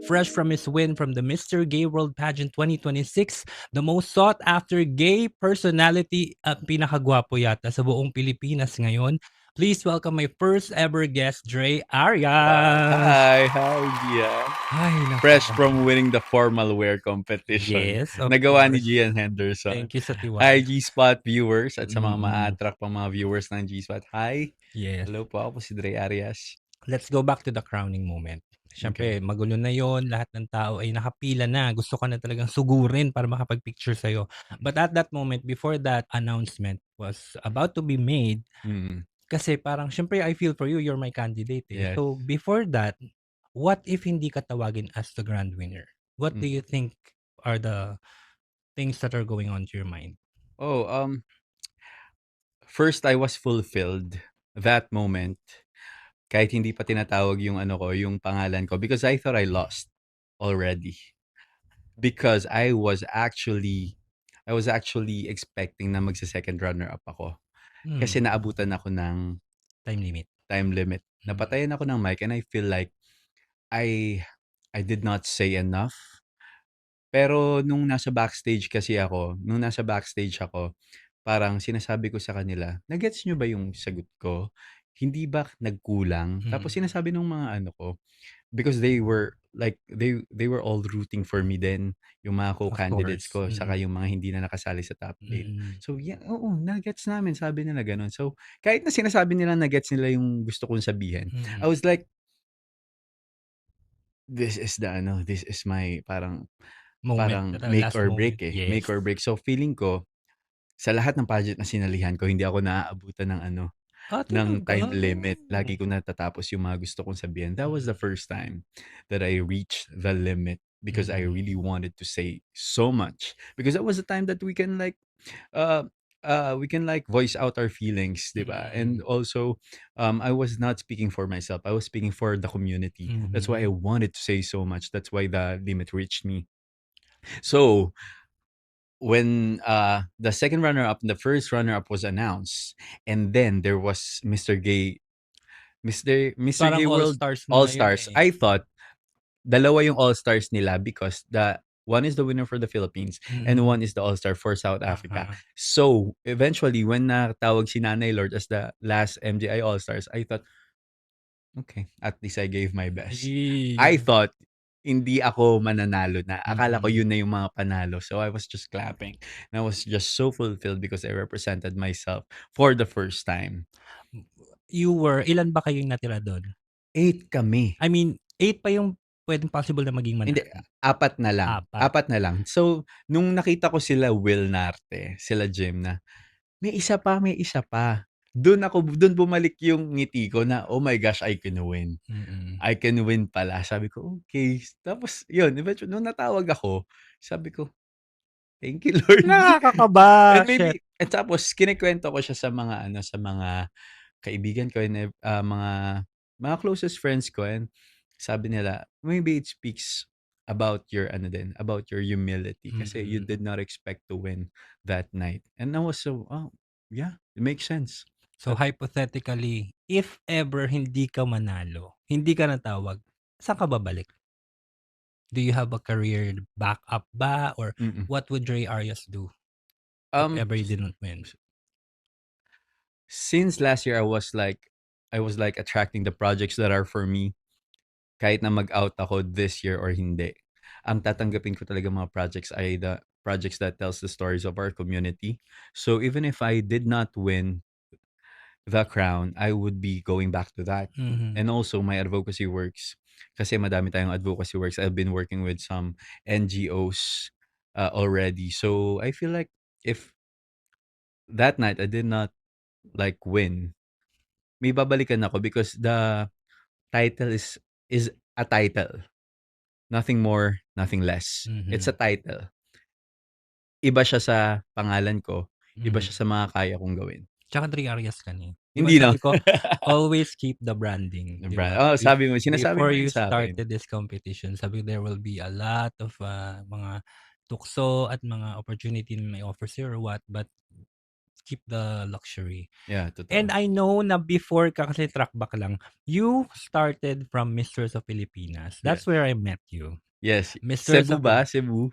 fresh from his win from the Mr. Gay World Pageant 2026, the most sought-after gay personality at pinakagwapo yata sa buong Pilipinas ngayon. Please welcome my first ever guest, Dre Arias. Hi, Gian. Ay, Fresh nako. from winning the formal wear competition. Yes, of Nagawa ni course. Gian Henderson. Thank you sa Hi, tiwala. G-Spot viewers at sa mga Mm-mm. ma-attract pa mga viewers ng G-Spot. Hi. Yes. Hello po, ako po si Dre Arias. Let's go back to the crowning moment. Siyempre, magulo na yon, lahat ng tao ay nakapila na. Gusto ka na talagang sugurin para makapag-picture sa'yo. But at that moment, before that announcement was about to be made, Mm, kasi parang, siyempre, I feel for you, you're my candidate eh. yes. So, before that, what if hindi ka tawagin as the grand winner? What do you think are the things that are going on to your mind? Oh, first I was fulfilled that moment. Kahit hindi pa tinatawag yung ano ko, yung pangalan ko because I thought I lost already. Because I was actually expecting na magse-second runner up ako. Kasi naabutan ako ng Time limit. time limit. Napatayan ako ng mic and I feel like I did not say enough. Pero nung nasa backstage ako, parang sinasabi ko sa kanila, "Na-gets niyo ba yung sagot ko? Hindi ba nagkulang?" Tapos sinasabi nung mga ano ko, because they were like they were all rooting for me din, yung mga Of co-candidates course. ko saka yung mga hindi na nakasali sa top 8. So yeah, oo, na-gets namin, sabi nila gano'n. So kahit na sinasabi nila na-gets nila yung gusto kong sabihin, I was like, this is my parang Moment, make last or moment. break eh, Yes. make or break. So feeling ko, sa lahat ng pageant na sinalihan ko, hindi ako naaabutan ng ng Talaga? time limit. Lagi ko natatapos yung mga gusto kong sabihin. That was the first time that I reached the limit because I really wanted to say so much. Because that was the time that uh, we can like voice out our feelings, diba? And also, I was not speaking for myself. I was speaking for the community. That's why I wanted to say so much. That's why the limit reached me. So, when the second runner up and the first runner up was announced, and then there was Mr. Parang Gay World all-stars na All ngayon Stars. eh. I thought dalawa yung All Stars nila because the one is the winner for the Philippines and one is the All Star for South Africa. So eventually, when natawag si Nanay Lord as the last MGI All Stars, I thought, okay, at least I gave my best. I thought hindi ako mananalo na. Akala ko yun na yung mga panalo. So I was just clapping. And I was just so fulfilled because I represented myself for the first time. Ilan ba kayong natira doon? 8 kami. I mean, 8 pa yung pwedeng possible na maging Hindi, manalo. 4 na lang. 4 na lang. So, nung nakita ko sila Will Narte, sila Jim na, may isa pa, may isa pa. Doon bumalik yung ngiti ko na, oh my gosh, I can win. I can win pala. Sabi ko, okay. Tapos, yun, eventually, nung natawag ako, sabi ko, thank you, Lord. Nakakakaba, And shit. and tapos, kinikwento ko siya sa mga, sa mga kaibigan ko and mga closest friends ko, and sabi nila, maybe it speaks about your about your humility kasi you did not expect to win that night. And I was so, oh, yeah, it makes sense. So hypothetically, if ever hindi ka manalo, hindi ka natawag, saan ka babalik? Do you have a career backup ba? Or Mm. what would Dre Arias do if ever you didn't win? Since last year, I was like attracting the projects that are for me. Kahit na mag-out ako this year or hindi, ang tatanggapin ko talaga mga projects ay the projects that tells the stories of our community. So even if I did not win the crown, I would be going back to that. And also my advocacy works. Kasi madami tayong advocacy works. I've been working with some NGOs already. So I feel like if that night I did not like win, may babalikan ako because the title is a title. Nothing more, nothing less. It's a title. Iba siya sa pangalan ko, iba siya sa mga kaya kong gawin. Tsaka Dre Arias ka na eh. Di ba Hindi 'no? sabi ko, always keep the branding, di ba? Sabi mo, sinasabi Before mo you yun sa'kin. started this competition, sabi ko there will be a lot of mga tukso at mga opportunity na may offer sa'yo or what, but keep the luxury. Yeah, And totoo. I know na before ka kasi track back lang, you started from Mistress of Filipinas. That's Yes. where I met you. Yes. Mistress Cebu of ba? Cebu?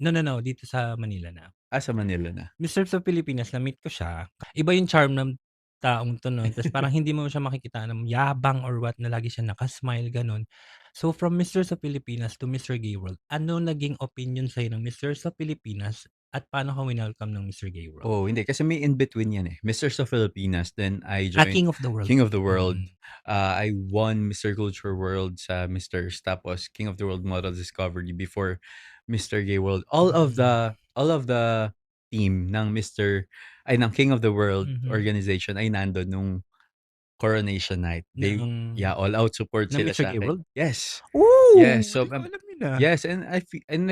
No, no, no, dito sa Manila na. Sa Manila na. Mistress of Filipinas, na-meet ko siya. Iba yung charm ng taong 'to 'no, ta's parang hindi mo siya makikita ng yabang or what na lagi siya naka-smile, gano'n. So from Mistress of Filipinas to Mr. Gay World, ano naging opinion sa'yo ng Mistress of Filipinas at paano ka winelcome ng Mr. Gay World? Oh, hindi kasi may in between yan, eh. Mistress of Filipinas, then I joined King of the World. King of the World. Mm, I won Mr. Culture World sa Misters, tapos King of the World Model Discovery before Mr. Gay World. mm, All of the team ng ng King of the World mhm. organization ay nandun nung coronation night. They Ng yeah, all out support ng sila Mr. sa Gay akin. World? Yes. Yes, Oh, so, di ko alam yun, ah. yes, and I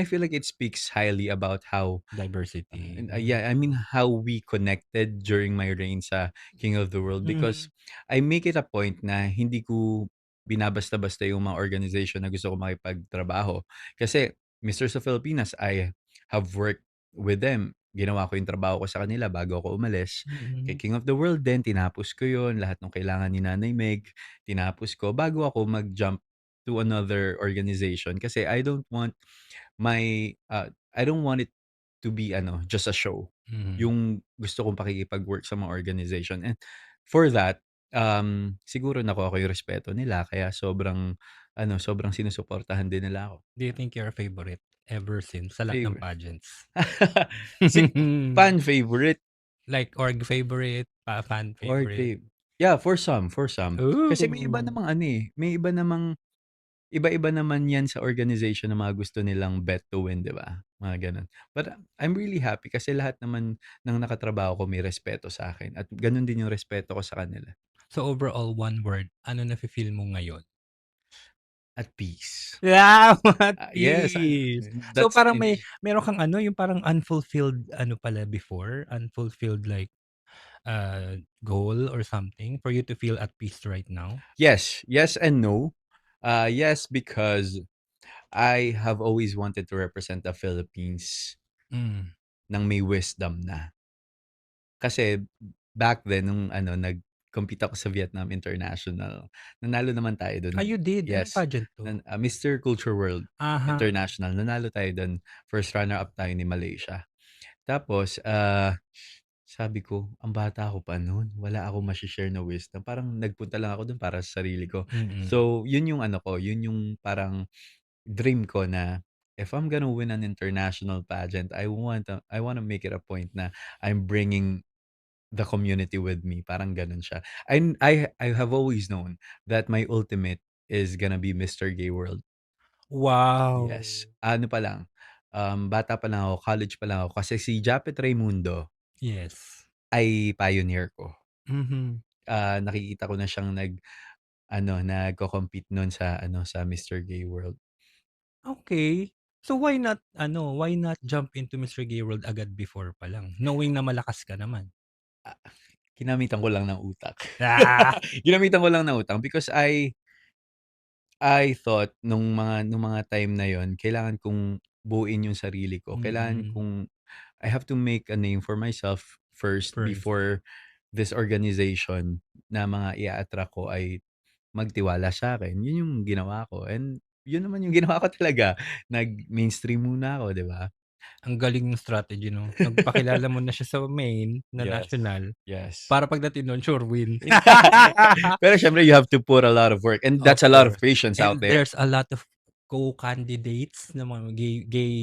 feel like it speaks highly about how Diversity, yeah, I mean how we connected during my reign sa King of the World, because mhm, I make it a point na hindi ko binabasta-basta yung mga organization na gusto ko makipagtrabaho. Kasi Mr. sa Filipinas, I have worked with them. Ginawa ko yung trabaho ko sa kanila bago ako umalis. Kay mm, King of the World din, tinapos ko yun. Lahat ng kailangan ni Nanay Meg, tinapos ko bago ako mag-jump to another organization. Kasi I don't want it to be just a show. mhm. Yung gusto kong pakikipag-work sa mga organization, and for that, siguro nakuha ko yung respeto nila kaya sobrang sinusuportahan din nila ako. Do you think you're a favorite ever since sa lahat ng Favorite. pageants? Si fan favorite Like org favorite, fan or favorite? fav yeah, for some. Kasi may iba Ooh. namang may iba namang iba-iba naman 'yan sa organization na mga gusto nilang bet to win, 'di ba? Mga gano'n. But I'm really happy kasi lahat naman ng nakatrabaho ko may respeto sa akin at gano'n din yung respeto ko sa kanila. So overall, one word, ano nafi-feel mo ngayon? At peace. Yeah, at Yes, peace. So that's parang meron kang ano, yung parang unfulfilled ano pala before, unfulfilled like, goal or something for you to feel at peace right now? yes, yes and no. Yes, because I have always wanted to represent the Philippines Hmm. ng may wisdom na. Kasi back then nung nag-compete ako sa Vietnam International, nanalo naman tayo dun. You did? Anong Yes, pageant 'to? Mr. Culture World Aha. International, nanalo tayo dun. First runner up tayo ni Malaysia. Tapos, sabi ko, ang bata ko pa nun, wala akong mashi-share na wisdom. Parang nagpunta lang ako dun para sa sarili ko. Mm. So, yun yung yun yung parang dream ko na if I'm gonna win an international pageant, I wanna make it a point na I'm bringing the community with me, parang gano'n siya. And I have always known that my ultimate is gonna be Mr. Gay World. Wow. Yes, ano pa lang, bata pa lang ako, college pa lang ako kasi si Japet Raimundo Yes. ay pioneer ko. Mhm. Nakikita ko na siyang nagko-compete nun sa Mr. Gay World. Okay. So why not jump into Mr. Gay World agad before pa lang, knowing na malakas ka naman? Ah, Ginamitan ko lang ng utak. Ah! Ginamitan ko lang ng utak because I thought nung mga time na yon kailangan kong buuin yung sarili ko. Kailangan Mm, kong I have to make a name for myself first first. before this organization na mga ia-attract ko ay magtiwala sa'kin. Yun yung ginawa ko, and yun naman yung ginawa ko talaga. Nag-mainstream muna ako, 'di ba? Ang galing ng strategy 'no, nagpakilala mo na siya sa main na Yes, national, yes. para pagdating dun sure win. Pero siyempre you have to put a lot of work, and Of that's a lot of course. patience out And there. there's a lot of co-candidates na mga gay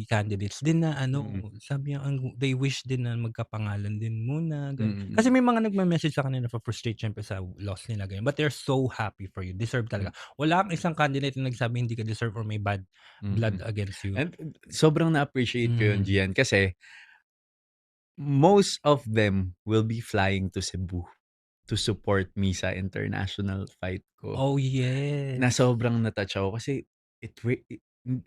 candidates din na Mm, ano, sabi niya they wish din na magkapangalan din muna, mm, Kasi mm, may mga nagme-message sa kanila na-fu-frustrate siyempre sa loss nila ganyan, but they're so happy for you, deserve mm, talaga. Wala kang isang candidate na nagsabi hindi ka deserve or may bad blood mm. against you. And sobrang na-appreciate ko yun, Mm. Gian, kasi most of them will be flying to Cebu to support me sa international fight ko, Oh, na yes. sobrang na-touch ako kasi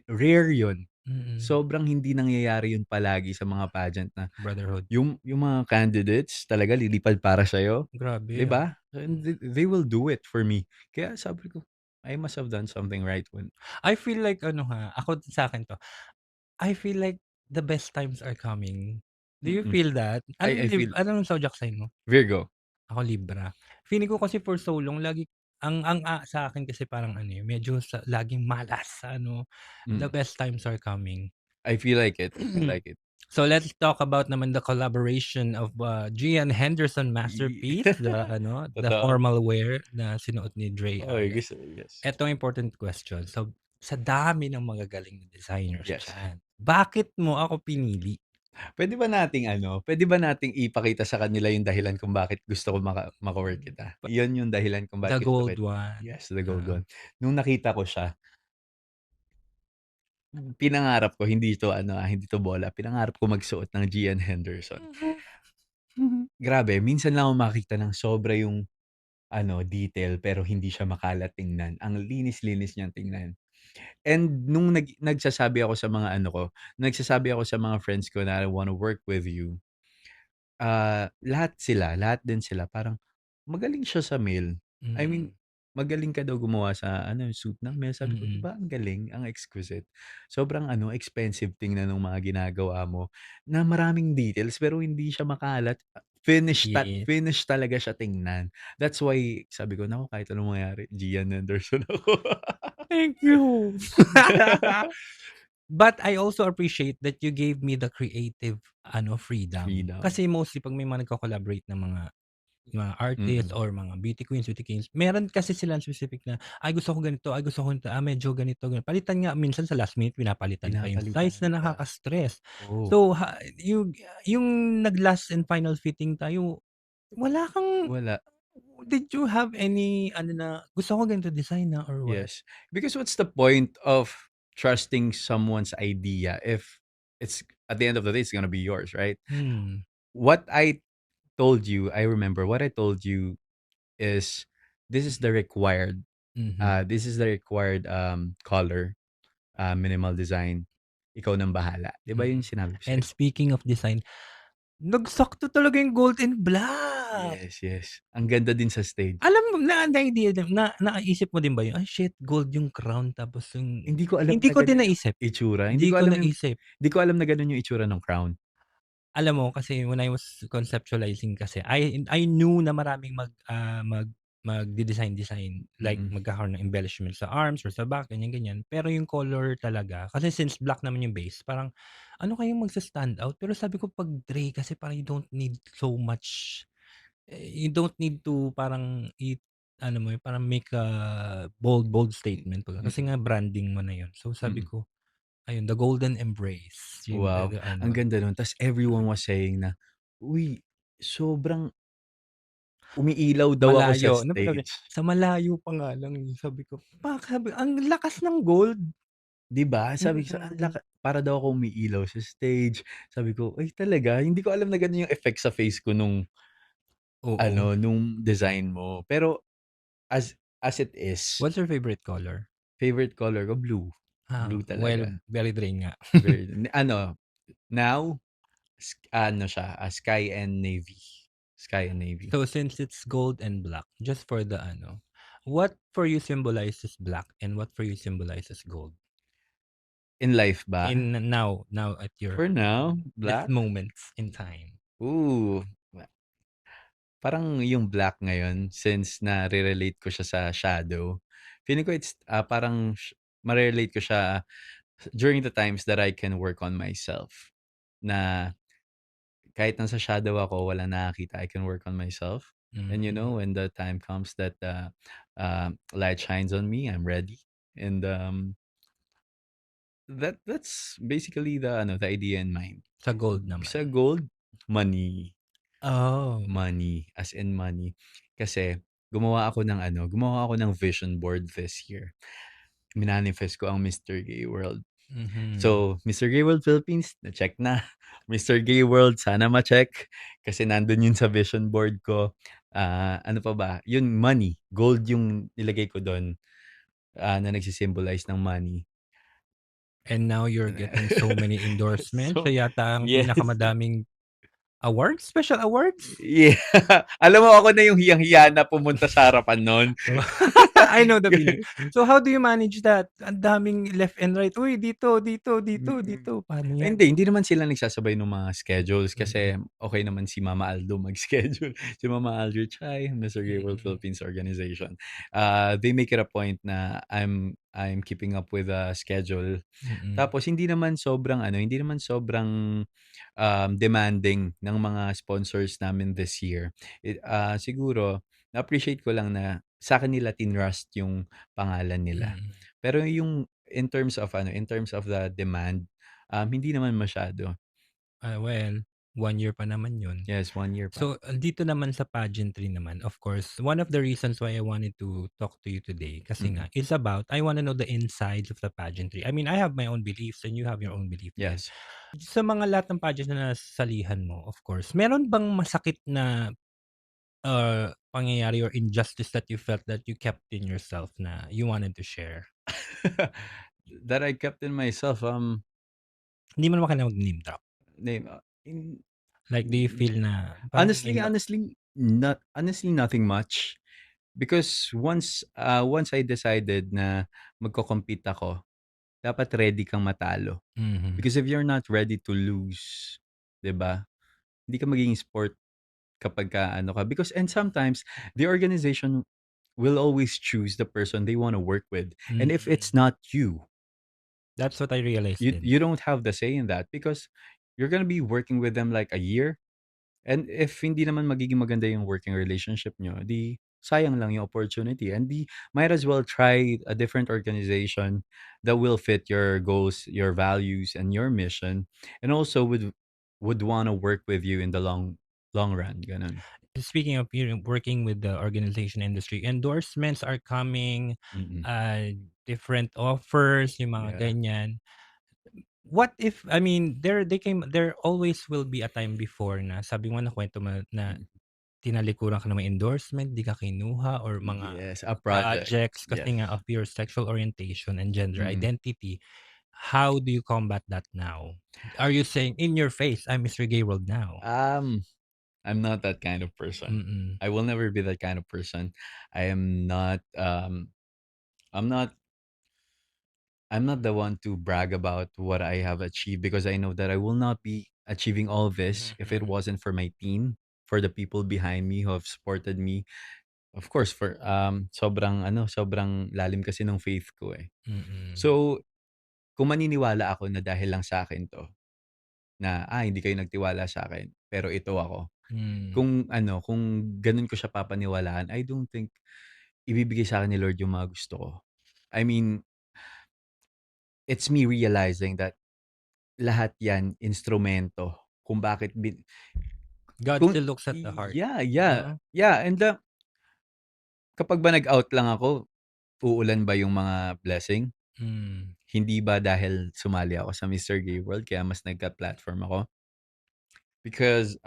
rare yun. Mm. Sobrang hindi nangyayari yun palagi sa mga pageant na Brotherhood. yung mga candidates talaga lilipad para sa'yo, 'di Grabe, ah. ba? And they will do it for me. Kaya sabi ko, I must have done something right when I feel like ano, ako sa'kin 'to, I feel like the best times are coming. Do you feel that? I feel Anong zodiac sign mo? Virgo. Ako Libra. Feeling ko kasi for so long lagi sa akin kasi parang ano, eh, medyo laging malas ano, the Mm. best times are coming. I feel like it. I feel like it. So let's talk about naman the collaboration of, Gian Henderson Ye masterpiece, the ano, the Totoo. formal wear na sinuot ni Dre Oy, Arias. gusto yes. Eto ang important question. So, sa dami ng magagaling na designers Yes. diyan, bakit mo ako pinili? Puwede ba nating ipakita sa kanila yung dahilan kung bakit gusto ko maka-work kita? Pa 'Yun yung dahilan kung the bakit gusto gold kita. one, Yes, the gold oo. one. Nung nakita ko siya, pinangarap ko hindi 'to bola, pinangarap ko magsuot ng Gian Henderson. Grabe, minsan lang ako makakita ng sobra yung detail pero hindi siya makalat tingnan. Ang linis-linis niyang tingnan. And nung nagsasabi ako sa mga friends ko na, "I wanna work with you." Lahat din sila parang, "Magaling siya sa mail." I mean, Mm, magaling ka daw gumawa sa suit ng mail. Sabi ko, "'Di mm. ba ang galing, ang exquisite." Sobrang expensive tingnan nung mga ginagawa mo na maraming details pero hindi siya makalat. Yes. Finish talaga siya tingnan. That's why sabi ko, "Naku, kahit anong mangyari, Gian Henderson ako." Thank you. But I also appreciate that you gave me the creative ano, freedom. Freedom. Kasi mostly 'pag may mga nagko-collaborate na mga artists Mm. or mga beauty queens, meron kasi silang specific na, "Ay gusto ko ganito, ay gusto ko nito, medyo ganito, palitan nga minsan sa last minute pinapalitan pa yung size Pinapalitan na pa. nakaka-stress. Oo. So, yung nag-last and final fitting tayo, wala kang Wala. did you have any ano na, "Gusto ko ganito design, or what?" Yes. Because what's the point of trusting someone's idea if it's at the end of the day, it's gonna be yours, right? Hmm, What I told you, I remember what I told you is this is the required, mhm, color, minimal design. Ikaw ng bahala. 'Di ba mm. yung sinabi ko And sa'yo? speaking of design, nagsakto talaga yung gold and black. Yes, yes. Ang ganda din sa stage. Alam mo na-idea naisip mo din ba yun, "Ay shit, gold yung crown tapos yung" Hindi ko alam hindi na ko din ganun yung naisip, itsura. hindi ko naisip. Hindi ko alam na ganun yung itsura ng crown. Alam mo kasi when I was conceptualizing kasi, I knew na maraming magde-design, like Mm, magkakaroon ng embellishment sa arms or sa back, ganyan. Pero yung color talaga kasi since black naman yung base, parang ano kayang magsa-stand out? Pero sabi ko 'pag gray kasi parang you don't need so much, you don't need to parang ano mo yun, parang make a bold statement kasi mm, nga branding mo na yun. So sabi mm. ko, ayun, the golden embrace, yung Wow, ang ano. ganda nun ta's everyone was saying na, "Uy, sobrang umiilaw daw ako sa Malayo, ano ba sabi, stage." sa malayo pa nga lang, eh, sabi ko, sabi ang lakas ng gold. 'Di ba? Sabi ko ang Mm, para daw ako umiilaw sa stage. Sabi ko, "Ay talaga? Hindi ko alam na ganun yung effect sa face ko nung oo. nung design mo." Pero as it is, What's your favorite color? favorite color ko blue. Blue Well, talaga. very drain nga. Very now siya, sky and navy. Sky and navy. So since it's gold and black, just for the ano, what for you symbolizes black and what for you symbolizes gold? In life ba? Now at your For now, this black? moments in time. Ooh, parang yung black ngayon since nare-relate ko siya sa shadow, feeling ko it's, parang mare-relate ko siya during the times that I can work on myself. Na kahit nasa shadow ako, walang nakakita, I can work on myself. And Hmm, when the time comes that, light shines on me, I'm ready. And, that's basically the idea in mind. sa gold naman. Sa gold, money. Oh, Money, as in money. Kasi gumawa ako ng vision board this year. Minanifest ko ang Mr. Gay World. mhm. So, Mr. Gay World Philippines, na-check na. Mr. Gay World, sana ma-check kasi nandun yun sa vision board ko. Ano pa ba? Yun, money. Gold yung nilagay ko dun, na nagsi-symbolize ng money. And now you're getting so many endorsements. So, Siya yata ang yes. pinakamadaming awards, special awards? Yeah. Alam mo ako na yung hiyang-hiya na pumunta sa harapan nun. I know the feeling. So, how do you manage that? Ang daming left and right, "Uy, dito, dito, dito, Mm. dito." Paano Ay 'yan? hindi naman sila nagsasabay nung mga schedules Mm, kasi okey naman si Mama Aldo mag-schedule. Si Mama Aldrich, hi, Mr. Gay World mm, Philippines Organization. They make it a point na I'm keeping up with the schedule. mm, Tapos hindi naman sobrang ano, hindi naman sobrang, demanding ng mga sponsors namin this year. Siguro na-appreciate ko lang na sa'kin nila tinrust yung pangalan nila. mm. Pero yung in terms of ano, in terms of the demand, hindi naman masyado. Well, 1 year pa naman 'yun. Yes, 1 year pa. So, dito naman sa pageantry naman, of course, one of the reasons why I wanted to talk to you today kasi nga Mm, is about I wanna know the insides of the pageantry. I mean, I have my own beliefs and you have your own belief din. yes. Sa mga lahat ng pageant na nasalihan mo, of course, meron bang masakit na, pangyayari or injustice that you felt that you kept in yourself na you wanted to share? That I kept in myself, Hindi mo naman kailangan mag-name drop. name, in Like, do you feel na parang honestly in honestly, nothing much. Because once I decided na magko-compete ako, dapat ready kang matalo. mhm, Because if you're not ready to lose, 'di ba? Hindi ka magiging sport kapagka ano ka because and sometimes the organization will always choose the person they wanna work with. And if mm. it's not you, That's what I realized din. you don't have the say in that because you're gonna be working with them like a year. And if hindi naman magiging maganda yung working relationship niyo, 'di sayang lang yung opportunity and might as well try a different organization that will fit your goals, your values, and your mission, and also would wanna work with you in the long run, gano'n. Speaking of working with the organization industry, endorsements are coming, Mm, different offers, yung mga yeah. ganyan. What if, I mean, there always will be a time before na sabi mo nakwento mo na Mm. tinalikuran ka ng mga endorsement, di ka kinuha or mga Yes, a project. projects Yes. kasi nga of your sexual orientation and gender Mm. identity. How do you combat that now? Are you saying in your face, "I'm Mr. Gay World now"? Um, I'm not that kind of person. Mm, I will never be that kind of person. I am not, I'm not I'm not the one to brag about what I have achieved because I know that I will not be achieving all this if it mhm, wasn't for my team, for the people behind me who have supported me. Of course, for sobrang lalim kasi ng faith ko eh. mm, So, kung maniniwala ako na dahil lang sa akin 'to, na hindi kayo nagtiwala sa akin, pero ito ako. hmm. Kung gano'n ko siya papaniwalaan, I don't think ibibigay sa akin ni Lord yung mga gusto ko. I mean, it's me realizing that lahat 'yan instrumento kung bakit God kung still looks at the heart, yeah, 'no? and kapag ba nag-out lang ako, uulan ba yung mga blessing? Hmm. Hindi ba dahil sumali ako sa Mr. Gay World kaya mas nagka-platform ako? Because,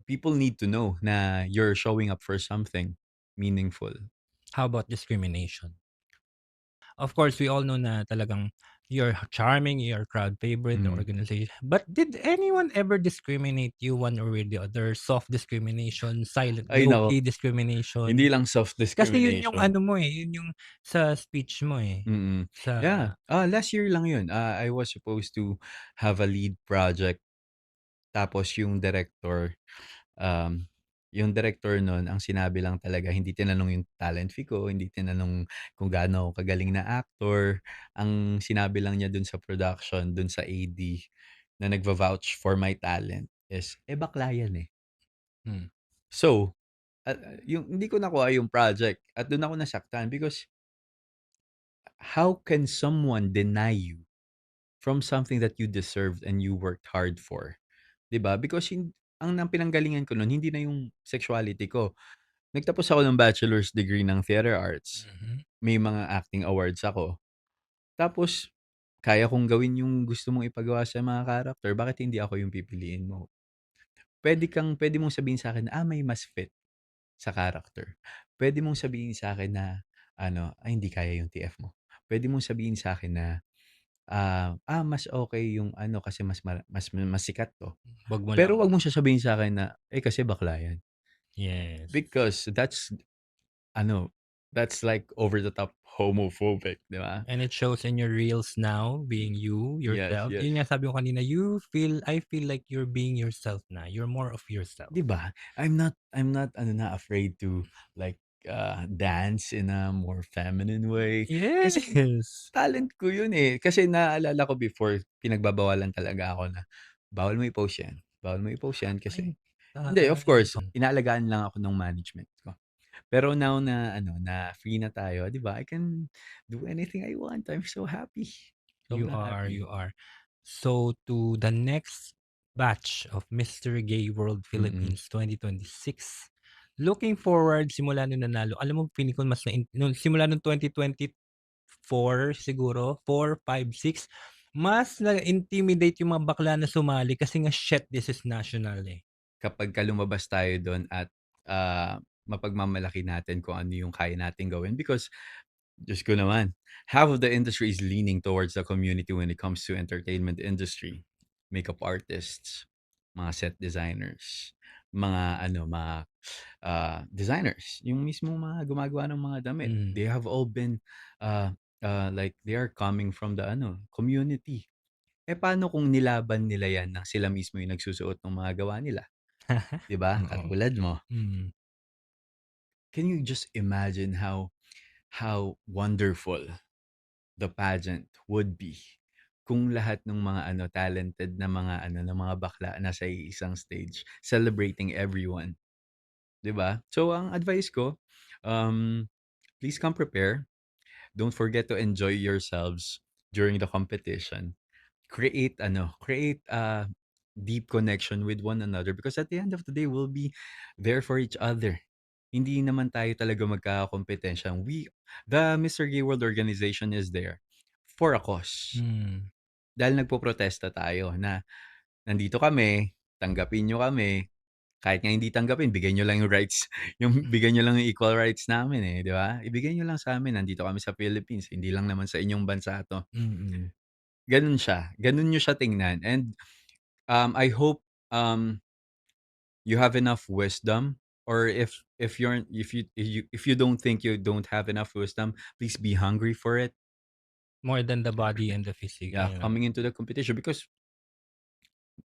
people need to know na you're showing up for something meaningful. How about discrimination? Of course, we all know na talagang you're charming, you're crowd favorite, the Hmm, organization. But did anyone ever discriminate you one or with the other? Soft discrimination, silent, ay naku, low-key hindi discrimination? lang soft Kasi yun yung discrimination. ano mo, eh, yun yung sa speech mo, eh. Mm, Sa yeah. Last year lang yun, I was supposed to have a lead project tapos um, yung director nun ang sinabi lang talaga hindi tinanong yung talent fee ko, hindi tinanong kung gaano ako kagaling na actor. Ang sinabi lang niya dun sa production, dun sa AD na nagva-vouch for my talent is, bakla yan, eh. hmm, So, yung hindi ko nakuha yung project at dun ako nasaktan because how can someone deny you from something that you deserved and you worked hard for, 'di ba? Because ang pinanggalingan ko nun hindi na yung sexuality ko. Nagtapos ako ng bachelor's degree ng theater arts. mhm. May mga acting awards ako. Tapos kaya kong gawin yung gusto mong ipagawa sa mga character, bakit hindi ako yung pipiliin mo? Puwede mong sabihin sa'kin na, may mas fit sa character. Puwede mong sabihin sa'kin na ano, hindi kaya yung TF mo. Puwede mong sabihin sa'kin na mas okay yung ano kasi mas sikat 'to. 'Wag mo lang Pero 'wag mong sasabihin sa'kin na, kasi bakla yan. yes. Because ano, that's like over the top homophobic, 'di ba? And it shows in your reels now, being you, Yes, yourself. yes. Yun nga sabi ko kanina, I feel like you're being yourself na. You're more of yourself. 'Di ba? I'm not ano na afraid to like, dance in a more feminine way. Kasi Yes! talent ko yun, eh. Kasi naalala ko before pinagbabawalan talaga ako na, "Bawal mo i-post 'yan, bawal mo i-post 'yan." Ay, Kasi hindi, of taray. course, inaalagaan lang ako ng management ko. Pero now na ano, na free na tayo, 'di ba, I can do anything I want. I'm so happy. You Sobrang are, happy. you are. So, to the next batch of Mr. Gay World Mm. Philippines 2026, looking forward simula nung nanalo, alam mo feeling ko mas nung simula nung 2024 siguro, 4, 5, 6, mas na-intimidate yung mga bakla na sumali kasi nga, "Shit, this is national, eh." Kapagka lumabas tayo dun at, mapagmamalaki natin kung ano yung kaya nating gawin because Diyos ko naman, half of the industry is leaning towards the community when it comes to entertainment industry. Makeup artists, mga set designers, mga ano, mga, designers, yung mismong mga gumagawa ng mga damit. Hmm. They have all been, like they are coming from the ano, community. Eh, paano kung nilaban nila 'yan ng sila mismo yung nagsusuot ng mga gawa nila, 'di ba? Oo. Katulad mo. Mm. Can you just imagine how wonderful the pageant would be kung lahat ng mga ano, talented na mga ano, na mga bakla nasa iisang stage celebrating everyone, 'di ba? So ang advice ko, um, please come prepare. Don't forget to enjoy yourselves during the competition. Create a deep connection with one another because at the end of the day, we'll be there for each other. Hindi naman tayo talaga magkakakompetensya. The Mr. Gay World Organization is there for a cause. Hmm. Dahil nagpoprotesta tayo na nandito kami, tanggapin nyo kami, kahit nga hindi tanggapin, bigay nyo lang yung rights, yung bigay nyo lang yung equal rights namin eh, di ba? Ibigay nyo lang sa amin, nandito kami sa Philippines, hindi lang naman sa inyong bansa to. Mm. Ganun siya, ganun nyo siya tingnan. And I hope you have enough wisdom, or if you don't think you don't have enough wisdom, please be hungry for it. More than the body and the physique, Yeah, ayun. coming into the competition because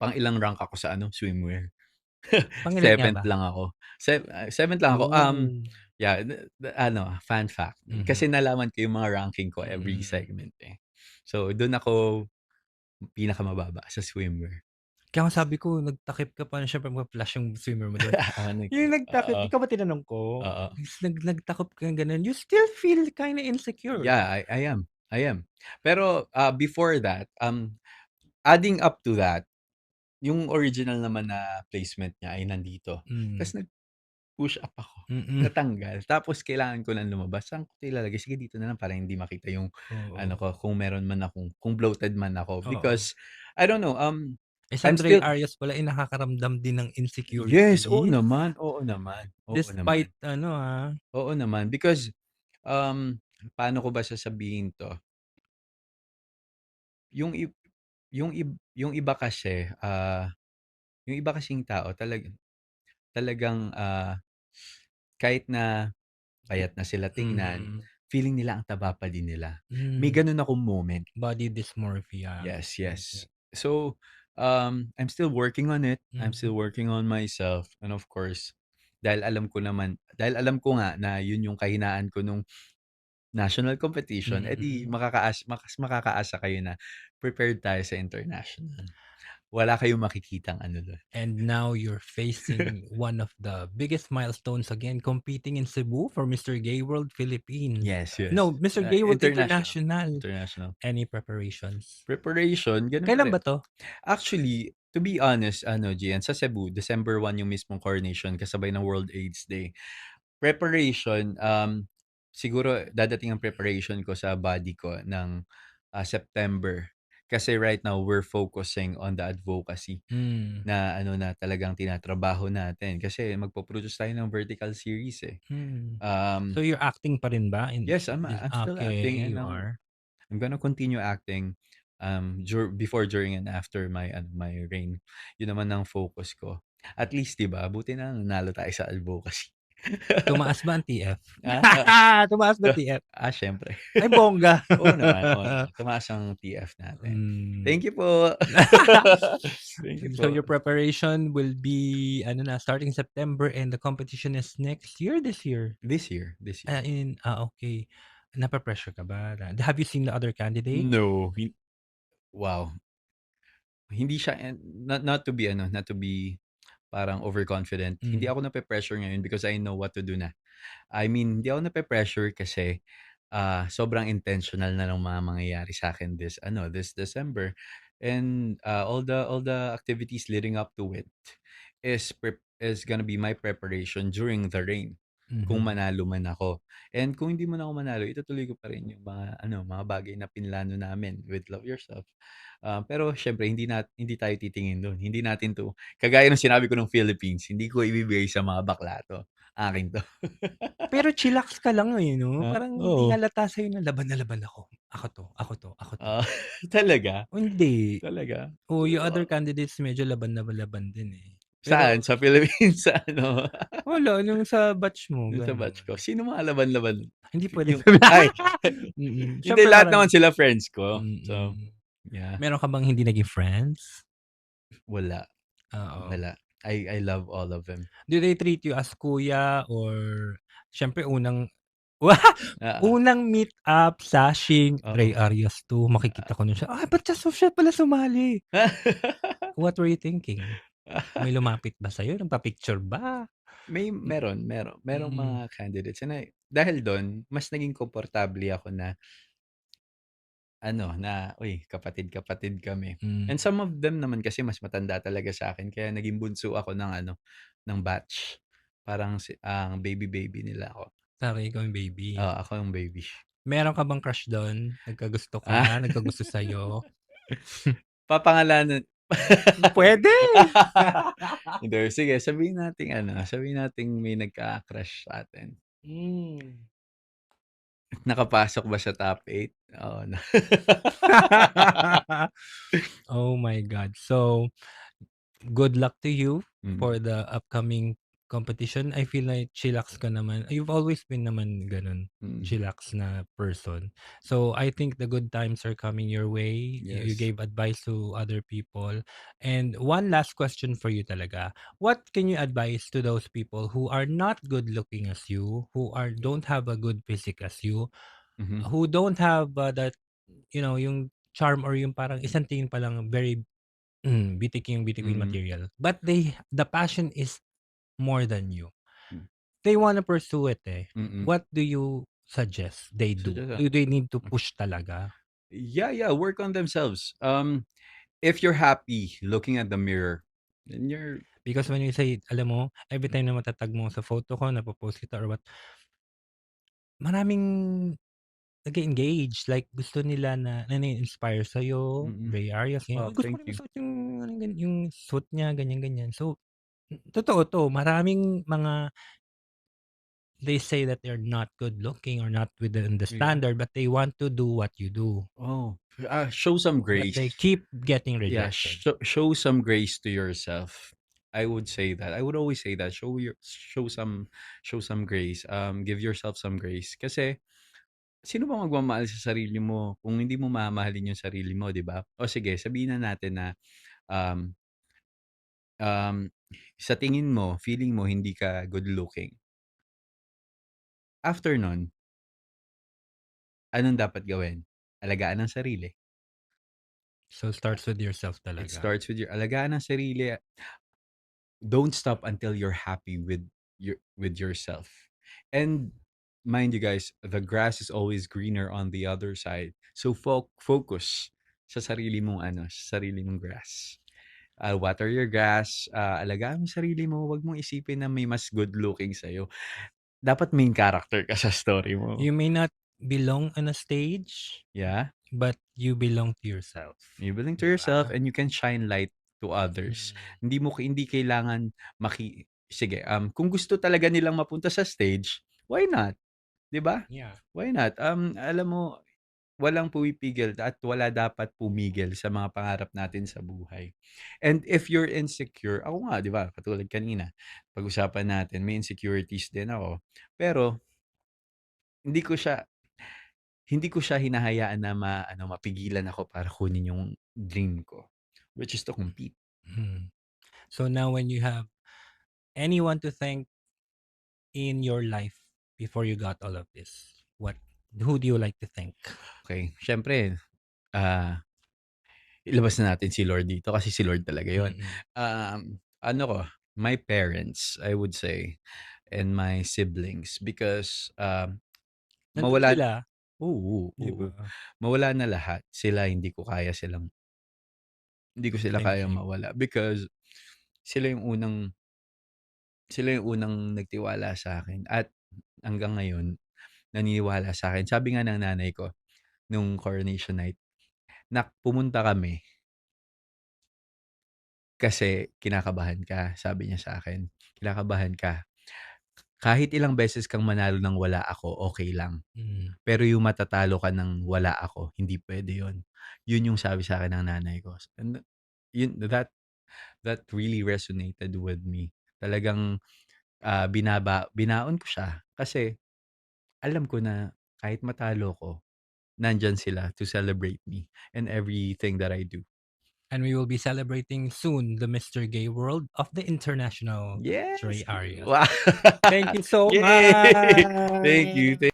pang ilang rank ako sa ano, swimwear. Pangilan nga 7th ba? lang ako. 7th lang ako. Oh. Yeah, ano, fan fact. Mhm. Kasi nalaman ko yung mga ranking ko every Mm. segment eh. So, dun ako pinakamababa sa swimwear. Kaya nga sabi ko nagtakip ka pa siyempre mag-flash yung swimmer mo dun. Oo, Yung nagtakip, oo, ikaw ba tinanong ko? oo. Is nagtakip kang gano'n, you still feel kinda insecure. Yeah, I am. Pero, before that, adding up to that, yung original naman na placement niya ay nandito. Hmm. Ta's nag-push up ako, Mm. natanggal. Tapos kailangan ko ng lumabas, saan ko 'to ilalagay? Sige dito na lang para hindi makita yung ano Oo. ko, kung meron man akong kung bloated man ako. Oo. Because I don't know, Eh, I'm Sandra still Arias pala, eh, nakakaramdam din ng yes, insecurities oo naman, oo naman. despite ano, Oo naman because, paano ko ba sasabihin 'to? Yung ib yung iba kasi, yung iba kasing tao talagang, kahit na payat na sila tingnan, mhm. feeling nila ang taba pa din nila. May Hmm, gano'n akong moment. body dysmorphia. Yes, Yes, yes. yes. So, I'm still working on it. I'm Mhm, still working on myself and of course, dahil alam ko nga na 'yun yung kahinaan ko nung national competition, eh, di mm. makakaasa kayo na prepared tayo sa international. Wala kayong makikitang ano dun. And now you're facing one of the biggest milestones again, competing in Cebu for Mr. Gay World Philippines. Yes, yes. No, Mr. Gay World International, International. international. Any preparations? Preparation, gano'n pa Kailan rin. ba 'to? Actually, to be honest ano, Gian, sa Cebu, December 1 yung mismong coronation kasabay ng World AIDS Day. Preparation, siguro dadating ang preparation ko sa body ko ng, September. Kasi right now we're focusing on the advocacy Hmm, na ano na talagang tinatrabaho natin kasi magpo-produce tayo ng vertical series, eh. hmm. So Um, you're acting pa rin ba in yes, this, I'm still acting okay, and you are? I'm gonna continue acting, before, during, and after my reign. Yun naman ang focus ko. At least 'di ba, buti na lang nanalo tayo sa advocacy. Tumaas ba ang TF? Ah, Tumaas ba TF? siyempre. Ay bongga. Oo naman, tumaas ang TF natin. Hmm. Thank you po. Thank you So po. your preparation will be ano na, starting September and the competition is next year, this year? This year, this year. Okay. Nape-pressure ka ba? Have you seen the other candidates? No, wow. Hindi siya not to be parang overconfident. Hindi Hmm, ako nape-pressure ngayon because I know what to do na. I mean, hindi ako nape-pressure kasi, sobrang intentional na ng mga mangyayari sa'kin this December. And, all the activities leading up to it is gonna be my preparation during the rain, kung mhm. manalo man ako. And kung hindi man ako manalo, itutuloy ko pa rin yung mga bagay na pinlano namin with Love Yourself. Pero siyempre hindi tayo titingin dun. Hindi natin 'to kagaya ng sinabi ko nung Philippines, hindi ko ibibigay sa mga bakla 'to, akin 'to. Pero chillax ka lang, eh, 'no? Parang hindi Oo. halata sa'yo na laban ako. Ako 'to, ako 'to, ako 'to. Ah, talaga? Oh, hindi. Talaga? Yung other candidates medyo laban na laban din, eh. Saan? Pero Sa Philippines, sa ano? wala, yung sa batch mo, Dun sa batch gano'n. ko? Sino mga laban-laban? Hindi puwedeng Yung ay, hindi Siyempre lahat parang naman sila friends ko. So, mm. yeah, Meron ka bang hindi naging friends? wala, Oo. wala. I love all of them. Do they treat you as kuya or siyempre Oo, unang meet up, Sashing, oo. Ray Arias 'to, makikita ko na siya, ba't siya pala sumali? What were you thinking? May lumapit ba sa'yo, nagpa-picture ba? M Merong mm, mga candidates na dahil dun mas naging komportable ako na uy, kapatid-kapatid kami. And hmm. some of them naman kasi mas matanda talaga sa'kin kaya naging bunso ako ng batch. Parang ang baby-baby nila ako. Sorry, ikaw yung baby. Oo, ako yung baby. Meron ka bang crush dun? Nagkagusto ka, Ah, nagkagusto sa'yo? papangalanan Puwede. hindi, sige sabihin nating may nagka-crush sa'tin. Hmm. Nakapasok ba sa top 8? Oo na. Oh my God. So, good luck to you for Mm, the upcoming competition. I feel like chillax ka naman. You've always been naman gano'n, mm. chillax na person. So, I think the good times are coming your way. You Yes. gave advice to other people. And one last question for you talaga. What can you advise to those people who are not good looking as you, who don't have a good physique as you, Mhm. who don't have that, yung charm or yung parang isang tingin pa lang very bitiki yung Mm, material. But the passion is more than you. hmm, They wanna pursue it, eh. mm. What do you suggest they So, do? just, Do they need to push talaga? yeah, work on themselves. If you're happy looking at the mirror, then you're Because when you say alam mo, every time na matatag mo sa photo ko, napo-post kita or what, maraming nag-e-engage. Like gusto nila na nani-inspire sa'yo, mm. Ray Arias, ganyan, Oh, "Uy, gusto ko thank rin you. masuot yung suit niya, ganyan, ganyan." So, totoo 'to, maraming mga they say that they're not good looking or not within the Yeah. standard, but they want to do what you do, Oh, show some but grace. they keep getting Yeah, rejected. show some grace to yourself. I would say that. I would always say that. Show some grace. Give yourself some grace. Kasi sino ba magmamahal sa sarili mo kung hindi mo mamahalin yung sarili mo, 'di ba? O sige, sabihin na natin na um um sa tingin mo, feeling mo hindi ka good looking. After nun, anong dapat gawin? Alagaan ang sarili. So, starts with yourself It talaga. starts with your alagaan ng sarili. Don't stop until you're happy with yourself. And mind you guys, the grass is always greener on the other side. So focus sa sarili mong grass. Water your grass, alagaan mo yung sarili mo, wag mong isipin na may mas good looking sa'yo. Dapat main character ka sa story mo. You may not belong on a stage, Yeah? but you belong to yourself, You believe to 'di yourself ba? and you can shine light to others. Hmm, Hindi kailangan sige, kung gusto talaga nilang mapunta sa stage, why not, 'di ba? yeah. Why not? Alam mo, walang pumipigil at wala dapat pumigil sa mga pangarap natin sa buhay. And if you're insecure, ako nga 'di ba, katulad kanina, pag-usapan natin may insecurities din ako. Pero hindi ko siya hindi ko siya hinahayaan na mapigilan ako para kunin yung dream ko, which is to compete. Mhm. So now when you have anyone to thank in your life before you got all of this, who do you like to thank? Okay, siyempre, ah, ilabas na natin si Lord dito kasi si Lord talaga yon. Mm. Ano ko, my parents, I would say, and my siblings because, Nandun mawala sila, oo, 'di oo. ba? Mawala na lahat, sila hindi ko sila kayang Friendship. mawala because sila yung unang sila yung unang nagtiwala sa akin at hanggang ngayon naniniwala sa akin. Sabi nga ng nanay ko nung coronation night, "Nak, pumunta kami kasi kinakabahan ka," sabi niya sa akin. "Kinakabahan ka. Kahit ilang beses kang manalo ng wala ako, okey lang. Mm. Pero yung matatalo ka ng wala ako, hindi puwede yun." Yun yung sabi sa'kin ng nanay ko and yun that really resonated with me. Talagang, binaon ko siya kasi alam ko na kahit matalo ko, nandiyan sila to celebrate me and everything that I do. And we will be celebrating soon the Mr. Gay World of the International Yes! Trey Arias. Wow! Thank you so Yay! much. Thank you.